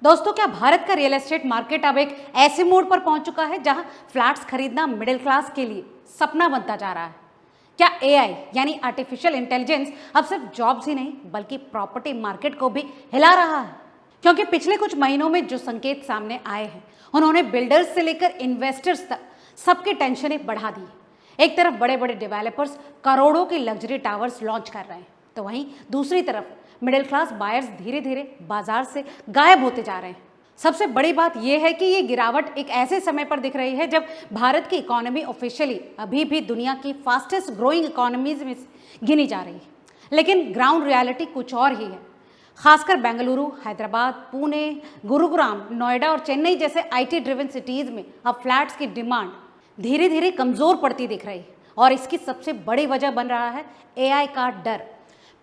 दोस्तों, क्या भारत का रियल एस्टेट मार्केट अब एक ऐसे मोड़ पर पहुंच चुका है जहां फ्लैट्स खरीदना मिडिल क्लास के लिए सपना बनता जा रहा है? क्या एआई यानी आर्टिफिशियल इंटेलिजेंस अब सिर्फ जॉब्स ही नहीं बल्कि प्रॉपर्टी मार्केट को भी हिला रहा है? क्योंकि पिछले कुछ महीनों में जो संकेत सामने आए हैं उन्होंने बिल्डर्स से लेकर इन्वेस्टर्स तक सबकी टेंशनें बढ़ा दी। एक तरफ बड़े बड़े डेवलपर्स करोड़ों की लग्जरी टावर्स लॉन्च कर रहे हैं, तो वहीं दूसरी तरफ मिडिल क्लास बायर्स धीरे धीरे बाजार से गायब होते जा रहे हैं। सबसे बड़ी बात यह है कि ये गिरावट एक ऐसे समय पर दिख रही है जब भारत की इकोनॉमी ऑफिशियली अभी भी दुनिया की फास्टेस्ट ग्रोइंग इकोनॉमीज में गिनी जा रही है, लेकिन ग्राउंड रियलिटी कुछ और ही है। खासकर बेंगलुरु, हैदराबाद, पुणे, गुरुग्राम, नोएडा और चेन्नई जैसे आईटी ड्रिवन सिटीज में अब फ्लैट्स की डिमांड धीरे धीरे कमजोर पड़ती दिख रही है और इसकी सबसे बड़ी वजह बन रहा है एआई का डर।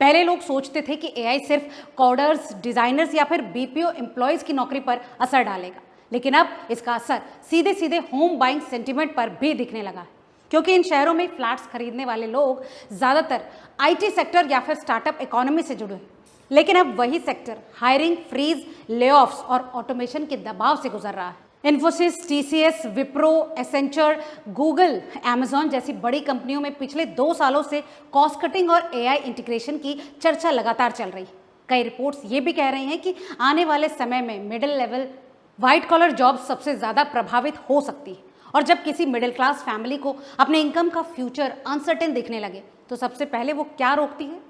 पहले लोग सोचते थे कि एआई सिर्फ कोडर्स, डिजाइनर्स या फिर बीपीओ एम्प्लॉयज की नौकरी पर असर डालेगा, लेकिन अब इसका असर सीधे सीधे होम बाइंग सेंटिमेंट पर भी दिखने लगा है, क्योंकि इन शहरों में फ्लैट्स खरीदने वाले लोग ज्यादातर आईटी सेक्टर या फिर स्टार्टअप इकोनॉमी से जुड़े हैं। लेकिन अब वही सेक्टर हायरिंग फ्रीज, लेऑफ्स और ऑटोमेशन के दबाव से गुजर रहा है। Infosys, TCS, Wipro, Accenture, Google, Amazon जैसी बड़ी कंपनियों में पिछले 2 सालों से कॉस्ट कटिंग और एआई इंटीग्रेशन की चर्चा लगातार चल रही है। कई रिपोर्ट्स ये भी कह रही हैं कि आने वाले समय में middle level white collar jobs सबसे ज़्यादा प्रभावित हो सकती है। और जब किसी मिडिल क्लास फैमिली को अपने इनकम का फ्यूचर अनसर्टेन दिखने लगे तो सबसे पहले वो क्या रोकती है?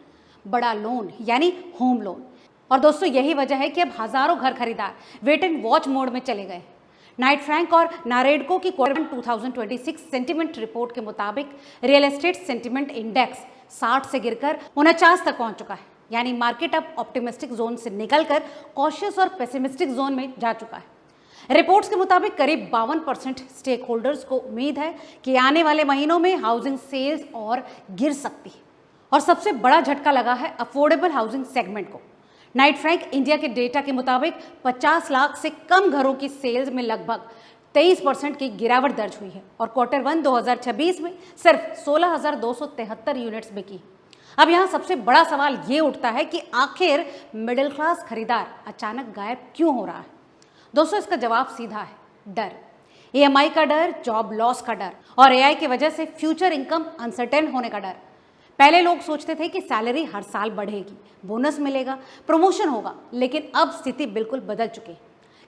बड़ा लोन यानी होम लोन। और दोस्तों, यही वजह है कि अब हजारों घर खरीदार वेट एंड वॉच मोड में चले गए। नाइट फ्रैंक और नारेडको की क्वार्टर 2026 सेंटिमेंट रिपोर्ट के मुताबिक रियल एस्टेट सेंटिमेंट इंडेक्स 60 से गिरकर 49 तक पहुंच चुका है, यानी मार्केट अब ऑप्टिमिस्टिक जोन से निकलकर कॉशियस और पेसिमिस्टिक जोन में जा चुका है। रिपोर्ट्स के मुताबिक करीब 52% स्टेक होल्डर्स को उम्मीद है कि आने वाले महीनों में हाउसिंग सेल्स और गिर सकती है। और सबसे बड़ा झटका लगा है अफोर्डेबल हाउसिंग सेगमेंट को। नाइट फ्रैंक इंडिया के डेटा के मुताबिक 50 लाख से कम घरों की सेल्स में लगभग 23% की गिरावट दर्ज हुई है और क्वार्टर 1 2026 में सिर्फ 16,273 यूनिट्स बिकी। अब यहाँ सबसे बड़ा सवाल ये उठता है कि आखिर मिडिल क्लास खरीदार अचानक गायब क्यों हो रहा है? दोस्तों, इसका जवाब सीधा है, डर। ईएमआई का डर, जॉब लॉस का डर और एआई की वजह से फ्यूचर इनकम अनसर्टेन होने का डर। पहले लोग सोचते थे कि सैलरी हर साल बढ़ेगी, बोनस मिलेगा, प्रमोशन होगा, लेकिन अब स्थिति बिल्कुल बदल चुकी है।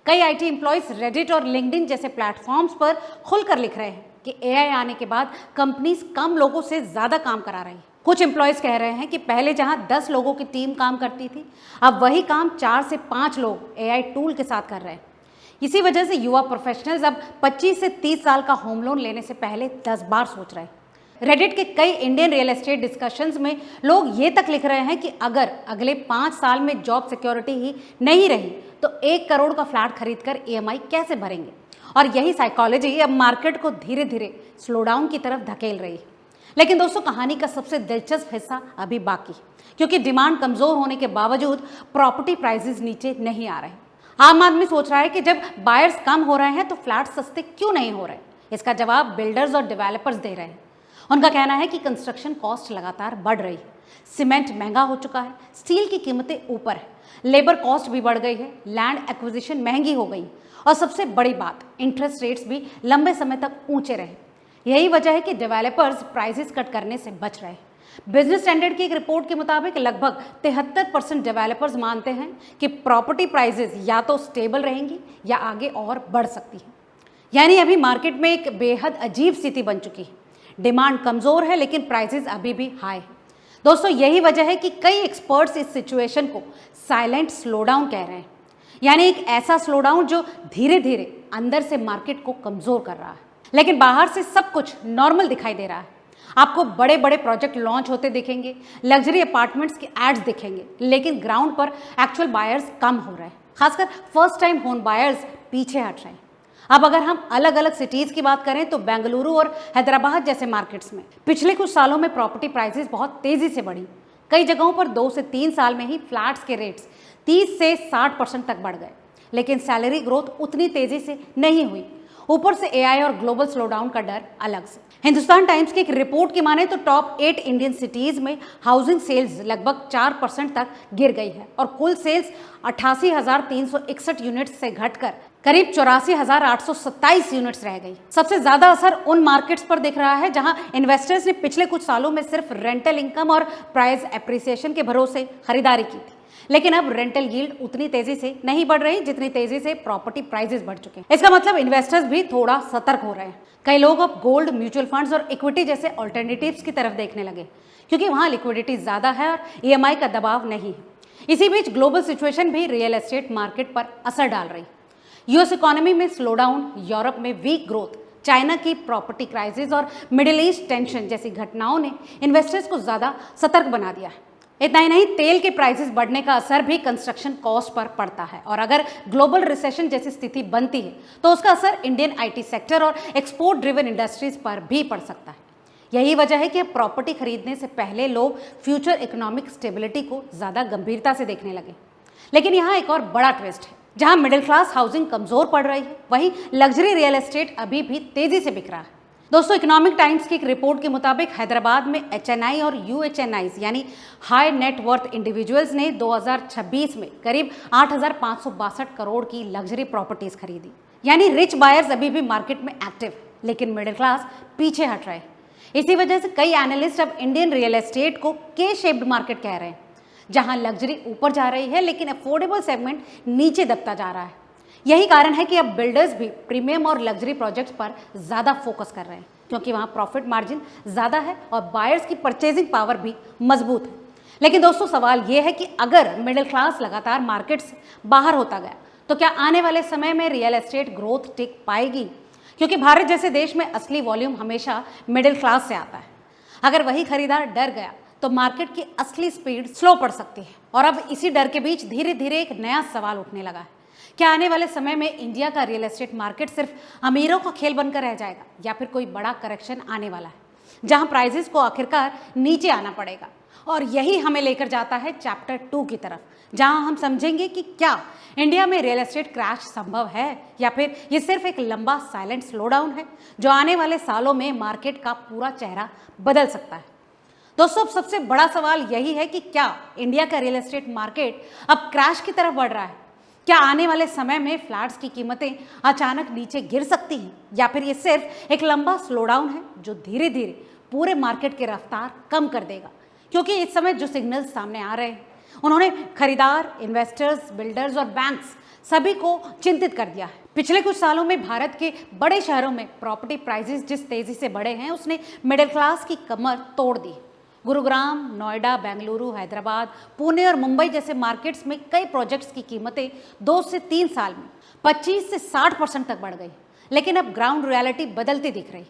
कई आईटी एम्प्लॉयज रेडिट और लिंक्डइन जैसे प्लेटफॉर्म्स पर खुलकर लिख रहे हैं कि एआई आने के बाद कंपनीज कम लोगों से ज्यादा काम करा रही है। कुछ एम्प्लॉयज कह रहे हैं कि पहले जहां 10 लोगों की टीम काम करती थी, अब वही काम 4 से 5 लोग एआई टूल के साथ कर रहे हैं। इसी वजह से युवा प्रोफेशनल्स अब 25 से 30 साल का होम लोन लेने से पहले 10 बार सोच रहे हैं। रेडिट के कई इंडियन रियल एस्टेट डिस्कशंस में लोग ये तक लिख रहे हैं कि अगर अगले 5 साल में जॉब सिक्योरिटी ही नहीं रही तो 1 करोड़ का फ्लैट खरीदकर ईएमआई कैसे भरेंगे? और यही साइकोलॉजी अब मार्केट को धीरे धीरे स्लो डाउन की तरफ धकेल रही है। लेकिन दोस्तों, कहानी का सबसे दिलचस्प हिस्सा अभी बाकी है, क्योंकि डिमांड कमजोर होने के बावजूद प्रॉपर्टी प्राइसेस नीचे नहीं आ रहे। आम आदमी सोच रहा है कि जब बायर्स कम हो रहे हैं तो फ्लैट सस्ते क्यों नहीं हो रहे? इसका जवाब बिल्डर्स और डेवलपर्स दे रहे हैं। उनका कहना है कि कंस्ट्रक्शन कॉस्ट लगातार बढ़ रही है, सीमेंट महंगा हो चुका है, स्टील की कीमतें ऊपर है, लेबर कॉस्ट भी बढ़ गई है, लैंड एक्विजिशन महंगी हो गई और सबसे बड़ी बात, इंटरेस्ट रेट्स भी लंबे समय तक ऊंचे रहे। यही वजह है कि डेवलपर्स प्राइसेस कट करने से बच रहे हैं। बिजनेस स्टैंडर्ड की एक रिपोर्ट के मुताबिक लगभग 73% डेवलपर्स मानते हैं कि प्रॉपर्टी प्राइसेस या तो स्टेबल रहेंगी या आगे और बढ़ सकती है। यानी अभी मार्केट में एक बेहद अजीब स्थिति बन चुकी है। डिमांड कमजोर है लेकिन प्राइसेस अभी भी हाई है। दोस्तों, यही वजह है कि कई एक्सपर्ट्स इस सिचुएशन को साइलेंट स्लोडाउन कह रहे हैं, यानी एक ऐसा स्लोडाउन जो धीरे धीरे अंदर से मार्केट को कमजोर कर रहा है, लेकिन बाहर से सब कुछ नॉर्मल दिखाई दे रहा है। आपको बड़े बड़े प्रोजेक्ट लॉन्च होते दिखेंगे, लग्जरी अपार्टमेंट्स के एड्स दिखेंगे, लेकिन ग्राउंड पर एक्चुअल बायर्स कम हो रहे हैं। खासकर फर्स्ट टाइम होम बायर्स पीछे हट रहे हैं। अब अगर हम अलग अलग सिटीज की बात करें तो बेंगलुरु और हैदराबाद जैसे मार्केट्स में पिछले कुछ सालों में प्रॉपर्टी प्राइसेस बहुत तेजी से बढ़ी। कई जगहों पर 2 से 3 साल में ही फ्लैट्स के रेट्स 30 से 60% तक बढ़ गए, लेकिन सैलरी ग्रोथ उतनी तेजी से नहीं हुई। ऊपर से एआई और ग्लोबल स्लोडाउन का डर अलग से। हिंदुस्तान टाइम्स की एक रिपोर्ट की माने तो टॉप 8 इंडियन सिटीज में हाउसिंग सेल्स लगभग 4% तक गिर गई है और कुल सेल्स 88,361 यूनिट्स से घटकर करीब 84,827 यूनिट्स रह गई। सबसे ज्यादा असर उन मार्केट्स पर दिख रहा है जहां इन्वेस्टर्स ने पिछले कुछ सालों में सिर्फ रेंटल इनकम और प्राइस एप्रिसिएशन के भरोसे खरीदारी की थी, लेकिन अब रेंटल यील्ड उतनी तेजी से नहीं बढ़ रही जितनी तेजी से प्रॉपर्टी प्राइसेस बढ़ चुके हैं। इसका मतलब इन्वेस्टर्स भी थोड़ा सतर्क हो रहे हैं। कई लोग अब गोल्ड, म्यूचुअल फंड्स और इक्विटी जैसे ऑल्टरनेटिव्स की तरफ देखने लगे क्योंकि वहां लिक्विडिटी ज्यादा है और ईएमआई का दबाव नहीं है। इसी बीच ग्लोबल सिचुएशन भी रियल एस्टेट मार्केट पर असर डाल रही। यूएस इकोनॉमी में स्लोडाउन, यूरोप में वीक ग्रोथ, चाइना की प्रॉपर्टी क्राइसिस और मिडिल ईस्ट टेंशन जैसी घटनाओं ने इन्वेस्टर्स को ज्यादा सतर्क बना दिया है। इतना ही नहीं, तेल के प्राइसेस बढ़ने का असर भी कंस्ट्रक्शन कॉस्ट पर पड़ता है और अगर ग्लोबल रिसेशन जैसी स्थिति बनती है तो उसका असर इंडियन आईटी सेक्टर और एक्सपोर्ट ड्रिवन इंडस्ट्रीज पर भी पड़ सकता है। यही वजह है कि अब प्रॉपर्टी खरीदने से पहले लोग फ्यूचर इकोनॉमिक स्टेबिलिटी को ज्यादा गंभीरता से देखने लगे। लेकिन यहाँ एक और बड़ा ट्विस्ट है। जहां मिडिल क्लास हाउसिंग कमजोर पड़ रही है, वहीं लग्जरी रियल एस्टेट अभी भी तेजी से बिक रहा है। दोस्तों, इकोनॉमिक टाइम्स की एक रिपोर्ट के मुताबिक हैदराबाद में एचएनआई और यूएचएनआईज यानी हाई नेट वर्थ इंडिविजुअल्स ने 2026 में करीब 8,562 करोड़ की लग्जरी प्रॉपर्टीज खरीदी। यानी रिच बायर्स अभी भी मार्केट में एक्टिव, लेकिन मिडिल क्लास पीछे हट रहे हैं। इसी वजह से कई एनालिस्ट अब इंडियन रियल एस्टेट को के शेप्ड मार्केट कह रहे हैं, जहां लग्जरी ऊपर जा रही है लेकिन अफोर्डेबल सेगमेंट नीचे दबता जा रहा है। यही कारण है कि अब बिल्डर्स भी प्रीमियम और लग्जरी प्रोजेक्ट्स पर ज़्यादा फोकस कर रहे हैं क्योंकि वहाँ प्रॉफिट मार्जिन ज़्यादा है और बायर्स की परचेजिंग पावर भी मजबूत है। लेकिन दोस्तों, सवाल ये है कि अगर मिडिल क्लास लगातार मार्केट से बाहर होता गया तो क्या आने वाले समय में रियल एस्टेट ग्रोथ टिक पाएगी? क्योंकि भारत जैसे देश में असली वॉल्यूम हमेशा मिडिल क्लास से आता है। अगर वही खरीदार डर गया तो मार्केट की असली स्पीड स्लो पड़ सकती है। और अब इसी डर के बीच धीरे धीरे एक नया सवाल उठने लगा है। क्या आने वाले समय में इंडिया का रियल एस्टेट मार्केट सिर्फ अमीरों का खेल बनकर रह जाएगा या फिर कोई बड़ा करेक्शन आने वाला है जहां प्राइसेस को आखिरकार नीचे आना पड़ेगा? और यही हमें लेकर जाता है चैप्टर 2 की तरफ, जहां हम समझेंगे कि क्या इंडिया में रियल एस्टेट क्रैश संभव है या फिर ये सिर्फ एक लंबा साइलेंट स्लोडाउन है जो आने वाले सालों में मार्केट का पूरा चेहरा बदल सकता है। दोस्तों, अब सबसे बड़ा सवाल यही है कि क्या इंडिया का रियल एस्टेट मार्केट अब क्रैश की तरफ बढ़ रहा है? क्या आने वाले समय में फ्लैट्स की कीमतें अचानक नीचे गिर सकती हैं या फिर ये सिर्फ एक लंबा स्लोडाउन है जो धीरे धीरे पूरे मार्केट की रफ्तार कम कर देगा? क्योंकि इस समय जो सिग्नल्स सामने आ रहे हैं उन्होंने खरीदार, इन्वेस्टर्स, बिल्डर्स और बैंक्स सभी को चिंतित कर दिया है। पिछले कुछ सालों में भारत के बड़े शहरों में प्रॉपर्टी प्राइसेस जिस तेजी से बढ़े हैं उसने मिडिल क्लास की कमर तोड़ दी। गुरुग्राम, नोएडा, बेंगलुरु, हैदराबाद, पुणे और मुंबई जैसे मार्केट्स में कई प्रोजेक्ट्स की कीमतें 2 से 3 साल में 25 से 60% तक बढ़ गई। लेकिन अब ग्राउंड रियलिटी बदलती दिख रही।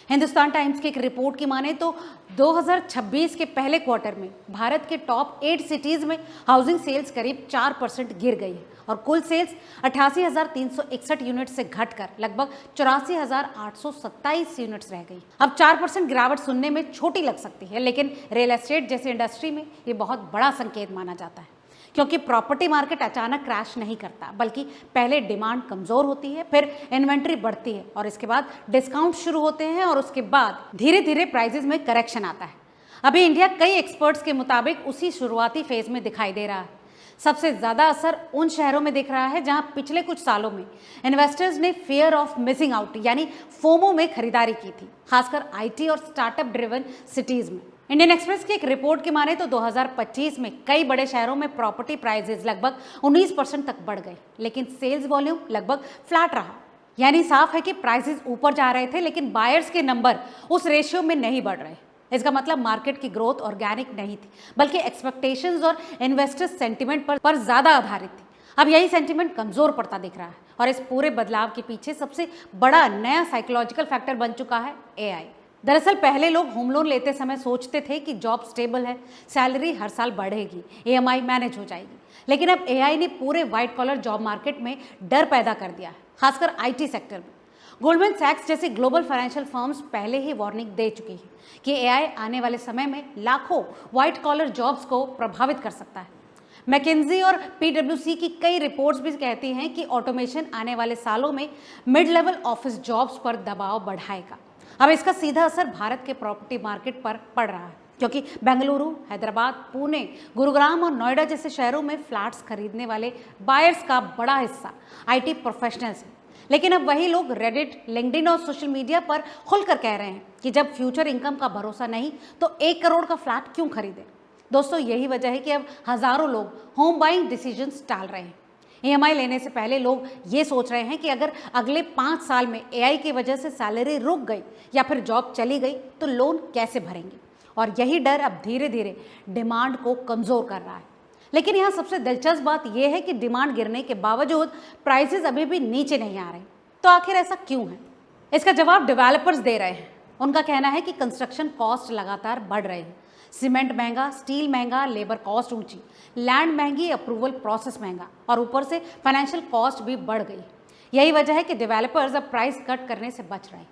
हिंदुस्तान टाइम्स की एक रिपोर्ट की माने तो 2026 के पहले क्वार्टर में भारत के टॉप 8 सिटीज में हाउसिंग सेल्स करीब 4% गिर गई है और कुल सेल्स 88,361 यूनिट से घटकर लगभग 84,827 यूनिट्स रह गई। अब 4% गिरावट सुनने में छोटी लग सकती है, लेकिन रियल एस्टेट जैसे इंडस्ट्री में ये बहुत बड़ा संकेत माना जाता है क्योंकि प्रॉपर्टी मार्केट अचानक क्रैश नहीं करता, बल्कि पहले डिमांड कमज़ोर होती है, फिर इन्वेंट्री बढ़ती है और इसके बाद डिस्काउंट शुरू होते हैं और उसके बाद धीरे धीरे प्राइसेस में करेक्शन आता है। अभी इंडिया कई एक्सपर्ट्स के मुताबिक उसी शुरुआती फेज में दिखाई दे रहा है। सबसे ज़्यादा असर उन शहरों में दिख रहा है जहां पिछले कुछ सालों में इन्वेस्टर्स ने फियर ऑफ मिसिंग आउट यानी फोमो में खरीदारी की थी, खासकर आईटी और स्टार्टअप ड्रिवन सिटीज़ में। इंडियन एक्सप्रेस की एक रिपोर्ट की माने तो 2025 में कई बड़े शहरों में प्रॉपर्टी प्राइसेस लगभग 19% तक बढ़ गए, लेकिन सेल्स वॉल्यूम लगभग फ्लैट रहा। यानी साफ है कि प्राइसेस ऊपर जा रहे थे लेकिन बायर्स के नंबर उस रेशियो में नहीं बढ़ रहे। इसका मतलब मार्केट की ग्रोथ ऑर्गेनिक नहीं थी, बल्कि एक्सपेक्टेशंस और इन्वेस्टर्स सेंटिमेंट पर ज़्यादा आधारित थी। अब यही सेंटिमेंट कमज़ोर पड़ता दिख रहा है और इस पूरे बदलाव के पीछे सबसे बड़ा नया साइकोलॉजिकल फैक्टर बन चुका है एआई। दरअसल पहले लोग होम लोन लेते समय सोचते थे कि जॉब स्टेबल है, सैलरी हर साल बढ़ेगी, ईएमआई मैनेज हो जाएगी। लेकिन अब एआई ने पूरे वाइट कॉलर जॉब मार्केट में डर पैदा कर दिया है, खासकर आईटी सेक्टर में। गोल्डमैन सैक्स जैसे ग्लोबल फाइनेंशियल फर्म्स पहले ही वार्निंग दे चुकी है कि एआई आने वाले समय में लाखों व्हाइट कॉलर जॉब्स को प्रभावित कर सकता है। मैकिन्जी और पीडब्ल्यूसी की कई रिपोर्ट्स भी कहती हैं कि ऑटोमेशन आने वाले सालों में मिड लेवल ऑफिस जॉब्स पर दबाव बढ़ाएगा। अब इसका सीधा असर भारत के प्रॉपर्टी मार्केट पर पड़ रहा है, क्योंकि बेंगलुरु, हैदराबाद, पुणे, गुरुग्राम और नोएडा जैसे शहरों में फ्लैट्स खरीदने वाले बायर्स का बड़ा हिस्सा आईटी प्रोफेशनल्स हैं। लेकिन अब वही लोग रेडिट, लिंक्डइन और सोशल मीडिया पर खुलकर कह रहे हैं कि जब फ्यूचर इनकम का भरोसा नहीं तो 1 करोड़ का फ्लैट क्यों खरीदें। दोस्तों, यही वजह है कि अब हजारों लोग होम बाइंग डिसीजंस टाल रहे हैं। ईएमआई लेने से पहले लोग ये सोच रहे हैं कि अगर अगले 5 साल में एआई की वजह से सैलरी रुक गई या फिर जॉब चली गई तो लोन कैसे भरेंगे। और यही डर अब धीरे धीरे डिमांड को कमज़ोर कर रहा है। लेकिन यहाँ सबसे दिलचस्प बात यह है कि डिमांड गिरने के बावजूद प्राइसेस अभी भी नीचे नहीं आ रहे। तो आखिर ऐसा क्यों है? इसका जवाब डेवलपर्स दे रहे हैं। उनका कहना है कि कंस्ट्रक्शन कॉस्ट लगातार बढ़ रहे हैं। सीमेंट महंगा, स्टील महंगा, लेबर कॉस्ट ऊंची, लैंड महंगी, अप्रूवल प्रोसेस महंगा और ऊपर से फाइनेंशियल कॉस्ट भी बढ़ गई। यही वजह है कि डेवलपर्स अब प्राइस कट करने से बच रहे हैं।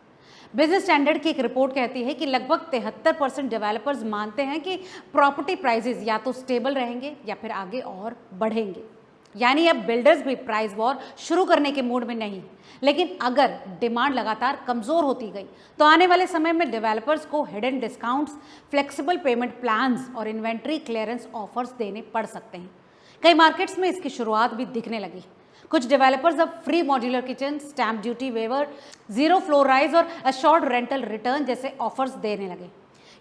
बिजनेस स्टैंडर्ड की एक रिपोर्ट कहती है कि लगभग 73% डेवलपर्स मानते हैं कि प्रॉपर्टी प्राइसेस या तो स्टेबल रहेंगे या फिर आगे और बढ़ेंगे। यानी अब बिल्डर्स भी प्राइस वॉर शुरू करने के मूड में नहीं। लेकिन अगर डिमांड लगातार कमज़ोर होती गई तो आने वाले समय में डेवलपर्स को hidden discounts, flexible pavement plans और इन्वेंट्री क्लियरेंस ऑफर्स देने पड़ सकते हैं। कई मार्केट्स में इसकी शुरुआत भी दिखने लगी। कुछ डेवलपर्स अब free modular kitchen, stamp duty waiver, zero floor rise और अशोर्ड रेंटल रिटर्न जैसे ऑफर्स देने लगे।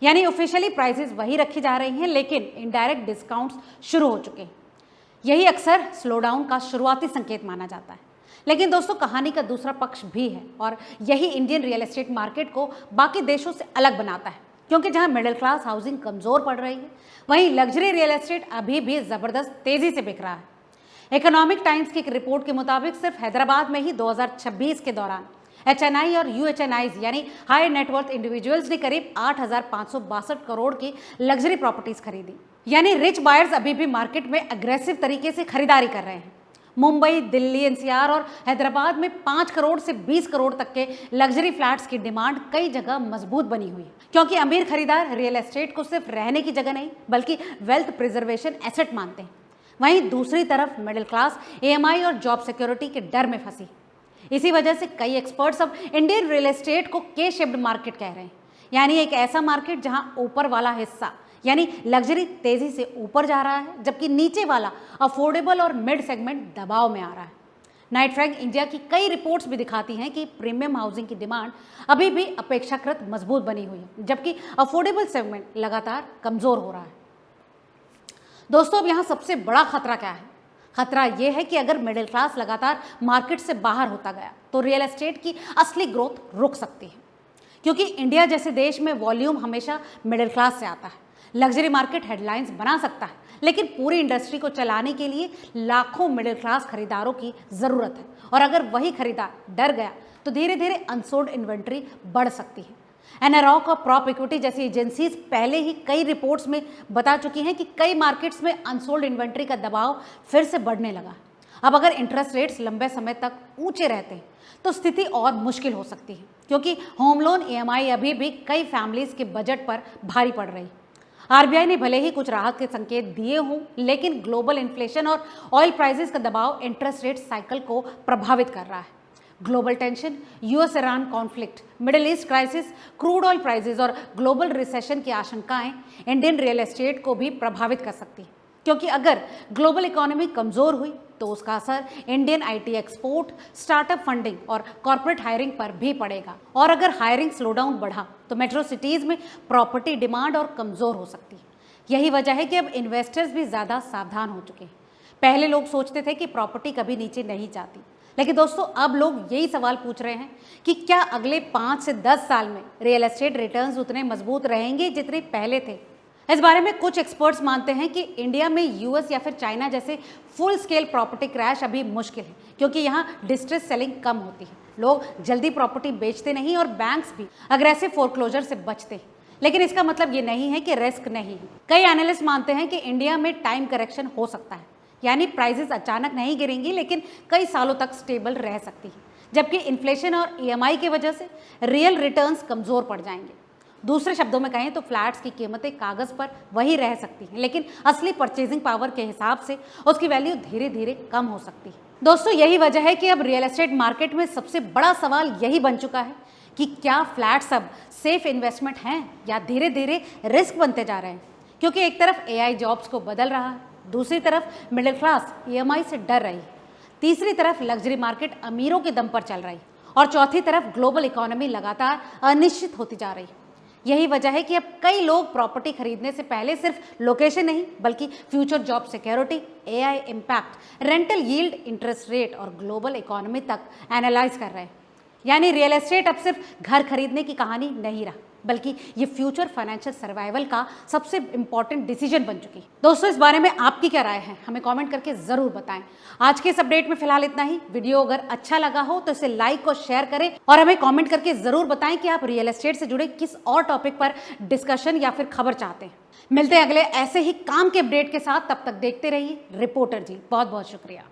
यानी ऑफिशियली प्राइसेस वही रखी जा रही हैं, लेकिन इनडायरेक्ट डिस्काउंट्स शुरू हो चुके हैं। यही अक्सर स्लोडाउन का शुरुआती संकेत माना जाता है। लेकिन दोस्तों, कहानी का दूसरा पक्ष भी है और यही इंडियन रियल एस्टेट मार्केट को बाकी देशों से अलग बनाता है। क्योंकि जहां मिडिल क्लास हाउसिंग कमज़ोर पड़ रही है, वहीं लग्जरी रियल एस्टेट अभी भी ज़बरदस्त तेज़ी से बिक रहा है। इकोनॉमिक टाइम्स की एक रिपोर्ट के मुताबिक सिर्फ हैदराबाद में ही 2026 के दौरान एचएनआई और यूएचएनआईज यानी हाई नेटवर्थ इंडिविजुअल्स ने करीब 8,562 करोड़ की लग्जरी प्रॉपर्टीज खरीदी। यानी रिच बायर्स अभी भी मार्केट में अग्रेसिव तरीके से खरीदारी कर रहे हैं। मुंबई, दिल्ली, एनसीआर और हैदराबाद में 5 करोड़ से 20 करोड़ तक के लग्जरी फ्लैट्स की डिमांड कई जगह मजबूत बनी हुई है, क्योंकि अमीर खरीदार रियल एस्टेट को सिर्फ रहने की जगह नहीं बल्कि वेल्थ प्रिजर्वेशन एसेट मानते हैं। वहीं दूसरी तरफ मिडिल क्लास ईएमआई और जॉब सिक्योरिटी के डर में फंसी। इसी वजह से कई एक्सपर्ट्स अब इंडियन रियल एस्टेट को के शेप्ड मार्केट कह रहे हैं। यानी एक ऐसा मार्केट जहां ऊपर वाला हिस्सा यानी लग्जरी तेजी से ऊपर जा रहा है, जबकि नीचे वाला अफोर्डेबल और मिड सेगमेंट दबाव में आ रहा है। नाइट फ्रैंक इंडिया की कई रिपोर्ट्स भी दिखाती हैं कि प्रीमियम हाउसिंग की डिमांड अभी भी अपेक्षाकृत मजबूत बनी हुई है, जबकि अफोर्डेबल सेगमेंट लगातार कमजोर हो रहा है। दोस्तों, अब यहाँ सबसे बड़ा खतरा क्या है? खतरा यह है कि अगर मिडिल क्लास लगातार मार्केट से बाहर होता गया तो रियल एस्टेट की असली ग्रोथ रुक सकती है, क्योंकि इंडिया जैसे देश में वॉल्यूम हमेशा मिडिल क्लास से आता है। लग्जरी मार्केट हेडलाइंस बना सकता है, लेकिन पूरी इंडस्ट्री को चलाने के लिए लाखों मिडिल क्लास खरीदारों की ज़रूरत है। और अगर वही खरीदार डर गया तो धीरे धीरे अनसोल्ड इन्वेंट्री बढ़ सकती है। एनरॉक और प्रॉप इक्विटी जैसी एजेंसीज पहले ही कई रिपोर्ट्स में बता चुकी हैं कि कई मार्केट्स में अनसोल्ड इन्वेंट्री का दबाव फिर से बढ़ने लगा। अब अगर इंटरेस्ट रेट्स लंबे समय तक ऊंचे रहते हैं तो स्थिति और मुश्किल हो सकती है, क्योंकि होम लोन ईएमआई अभी भी कई फैमिलीज के बजट पर भारी पड़ रही। आरबीआई ने भले ही कुछ राहत के संकेत दिए हों, लेकिन ग्लोबल इन्फ्लेशन और ऑयल प्राइसेस का दबाव इंटरेस्ट रेट साइकिल को प्रभावित कर रहा है। Global tension, US Iran conflict, middle east crisis, crude oil prices और ग्लोबल रिसेशन की आशंकाएं इंडियन रियल एस्टेट को भी प्रभावित कर सकती है, क्योंकि अगर ग्लोबल इकोनॉमी कमज़ोर हुई तो उसका असर Indian IT export, startup funding और कॉर्पोरेट हायरिंग पर भी पड़ेगा। और अगर हायरिंग स्लोडाउन बढ़ा तो मेट्रो सिटीज़ में प्रॉपर्टी डिमांड और कमज़ोर हो सकती है। यही वजह है कि अब इन्वेस्टर्स भी ज़्यादा सावधान हो चुके हैं। पहले लोग सोचते थे कि प्रॉपर्टी कभी नीचे नहीं जाती, लेकिन दोस्तों अब लोग यही सवाल पूछ रहे हैं कि क्या अगले 5 से 10 साल में रियल एस्टेट रिटर्न्स उतने मजबूत रहेंगे जितने पहले थे। इस बारे में कुछ एक्सपर्ट्स मानते हैं कि इंडिया में यूएस या फिर चाइना जैसे फुल स्केल प्रॉपर्टी क्रैश अभी मुश्किल है, क्योंकि यहाँ डिस्ट्रेस सेलिंग कम होती है, लोग जल्दी प्रॉपर्टी बेचते नहीं और बैंक्स भी अग्रेसिव फोरक्लोजर से बचते हैं। लेकिन इसका मतलब ये नहीं है कि रिस्क नहीं है। कई एनालिस्ट मानते हैं कि इंडिया में टाइम करेक्शन हो सकता है, यानी प्राइसेस अचानक नहीं गिरेंगी लेकिन कई सालों तक स्टेबल रह सकती है, जबकि इन्फ्लेशन और ईएमआई की वजह से रियल रिटर्न्स कमज़ोर पड़ जाएंगे। दूसरे शब्दों में कहें तो फ्लैट्स की कीमतें कागज पर वही रह सकती हैं, लेकिन असली परचेजिंग पावर के हिसाब से उसकी वैल्यू धीरे धीरे कम हो सकती है। दोस्तों, यही वजह है कि अब रियल एस्टेट मार्केट में सबसे बड़ा सवाल यही बन चुका है कि क्या फ्लैट्स अब सेफ इन्वेस्टमेंट हैं या धीरे धीरे रिस्क बनते जा रहे हैं। क्योंकि एक तरफ एआई जॉब्स को बदल रहा है, दूसरी तरफ मिडिल क्लास ईएमआई से डर रही है, तीसरी तरफ लग्जरी मार्केट अमीरों के दम पर चल रही है और चौथी तरफ ग्लोबल इकोनॉमी लगातार अनिश्चित होती जा रही है। यही वजह है कि अब कई लोग प्रॉपर्टी खरीदने से पहले सिर्फ लोकेशन नहीं बल्कि future job security, AI impact, rental yield, interest rate और ग्लोबल इकोनॉमी तक एनालाइज कर रहे हैं। यानी रियल एस्टेट अब सिर्फ घर खरीदने की कहानी नहीं रहा, बल्कि ये फ्यूचर फाइनेंशियल सर्वाइवल का सबसे इंपॉर्टेंट डिसीजन बन चुकी है। दोस्तों, इस बारे में आपकी क्या राय है, हमें कमेंट करके जरूर बताएं। आज के इस अपडेट में फिलहाल इतना ही। वीडियो अगर अच्छा लगा हो तो इसे लाइक और शेयर करें और हमें कमेंट करके जरूर बताएं कि आप रियल एस्टेट से जुड़े किस और टॉपिक पर डिस्कशन या फिर खबर चाहते हैं। मिलते हैं अगले ऐसे ही काम के अपडेट के साथ, तब तक देखते रहिए रिपोर्टर जी। बहुत बहुत शुक्रिया।